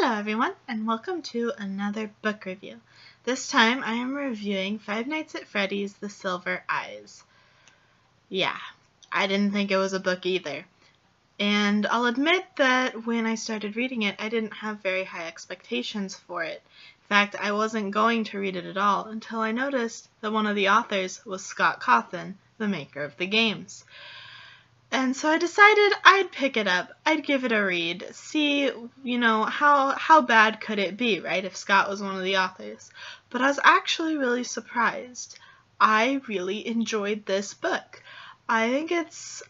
Hello everyone, and welcome to another book review. This time I am reviewing Five Nights at Freddy's The Silver Eyes. Yeah, I didn't think it was a book either. And I'll admit that when I started reading it, I didn't have very high expectations for it. In fact, I wasn't going to read it at all until I noticed that one of the authors was Scott Cawthon, the maker of the games. And so I decided I'd pick it up, I'd give it a read, see, how bad could it be, right, if Scott was one of the authors. But I was actually really surprised. I really enjoyed this book. I think it's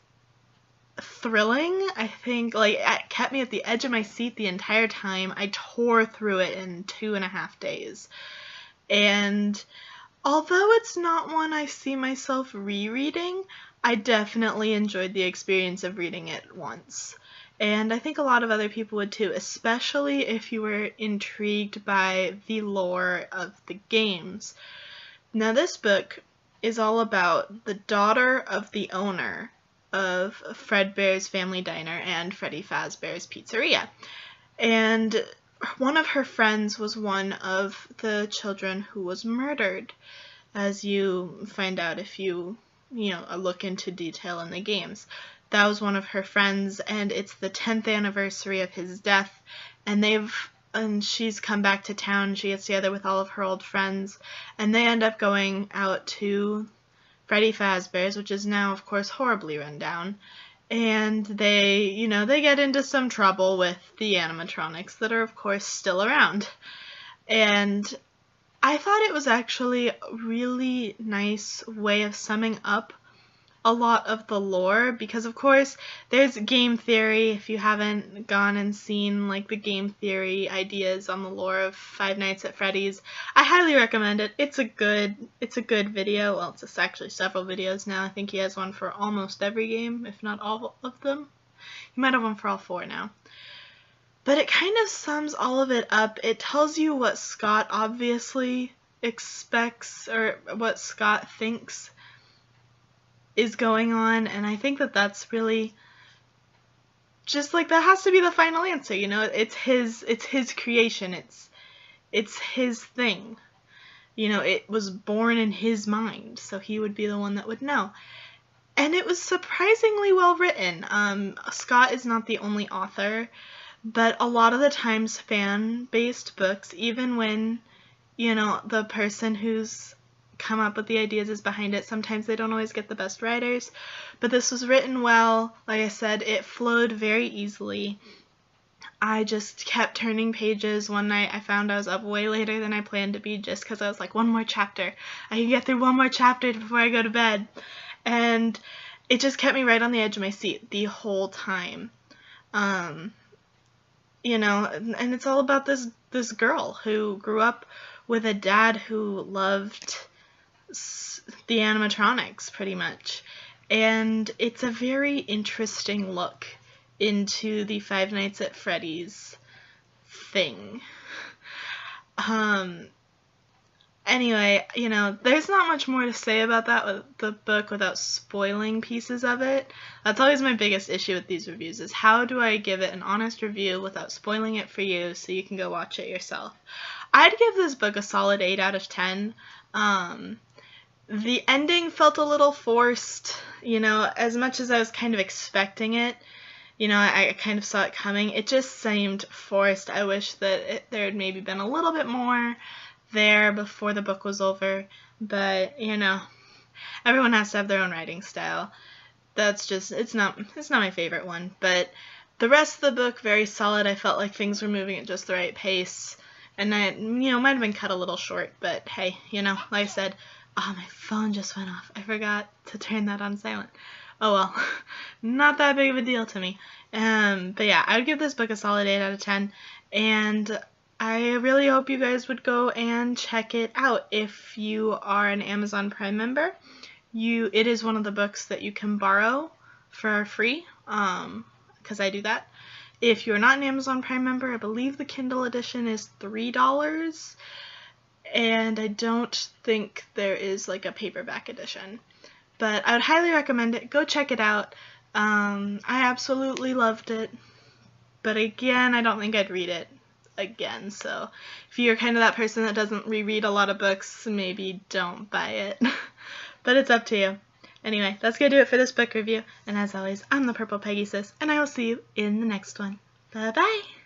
thrilling. I think, it kept me at the edge of my seat the entire time. I tore through it in 2.5 days. And although it's not one I see myself rereading, I definitely enjoyed the experience of reading it once. And I think a lot of other people would too, especially if you were intrigued by the lore of the games. Now this book is all about the daughter of the owner of Fredbear's Family Diner and Freddy Fazbear's Pizzeria. And one of her friends was one of the children who was murdered, as you find out if you look into detail in the games. That was one of her friends, and it's the 10th anniversary of his death, and she's come back to town. She gets together with all of her old friends, and they end up going out to Freddy Fazbear's, which is now, of course, horribly run down, and they get into some trouble with the animatronics that are, of course, still around. And I thought it was actually a really nice way of summing up a lot of the lore, because of course there's game theory. If you haven't gone and seen the game theory ideas on the lore of Five Nights at Freddy's, I highly recommend it. It's a good video. Well, it's actually several videos now. I think he has one for almost every game, if not all of them. He might have one for all 4 now. But it kind of sums all of it up. It tells you what Scott obviously expects, or what Scott thinks is going on, and I think that that's really just that has to be the final answer. It's his creation. It's his thing. It was born in his mind, so he would be the one that would know. And it was surprisingly well written. Scott is not the only author. But a lot of the times fan-based books, even when, the person who's come up with the ideas is behind it, sometimes they don't always get the best writers. But this was written well. Like I said, it flowed very easily. I just kept turning pages. One night I found I was up way later than I planned to be, just because I was like, one more chapter. I can get through one more chapter before I go to bed. And it just kept me right on the edge of my seat the whole time. And it's all about this girl who grew up with a dad who loved the animatronics, pretty much. And it's a very interesting look into the Five Nights at Freddy's thing. Anyway, there's not much more to say about that with the book without spoiling pieces of it. That's always my biggest issue with these reviews, is how do I give it an honest review without spoiling it for you so you can go watch it yourself. I'd give this book a solid 8 out of 10. The ending felt a little forced, as much as I was kind of expecting it. I kind of saw it coming. It just seemed forced. I wish that there had maybe been a little bit more there before the book was over, but everyone has to have their own writing style. That's just, it's not my favorite one, but the rest of the book, very solid. I felt like things were moving at just the right pace, and I might have been cut a little short, but hey, like I said, oh, my phone just went off. I forgot to turn that on silent. Oh well, not that big of a deal to me. But yeah, I would give this book a solid 8 out of 10, and I really hope you guys would go and check it out. If you are an Amazon Prime member, it is one of the books that you can borrow for free, because I do that. If you're not an Amazon Prime member, I believe the Kindle edition is $3, and I don't think there is a paperback edition. But I would highly recommend it. Go check it out. I absolutely loved it. But again, I don't think I'd read it again. So if you're kind of that person that doesn't reread a lot of books, maybe don't buy it. But it's up to you. Anyway, that's going to do it for this book review. And as always, I'm the Purple Peggy Sis, and I will see you in the next one. Bye-bye!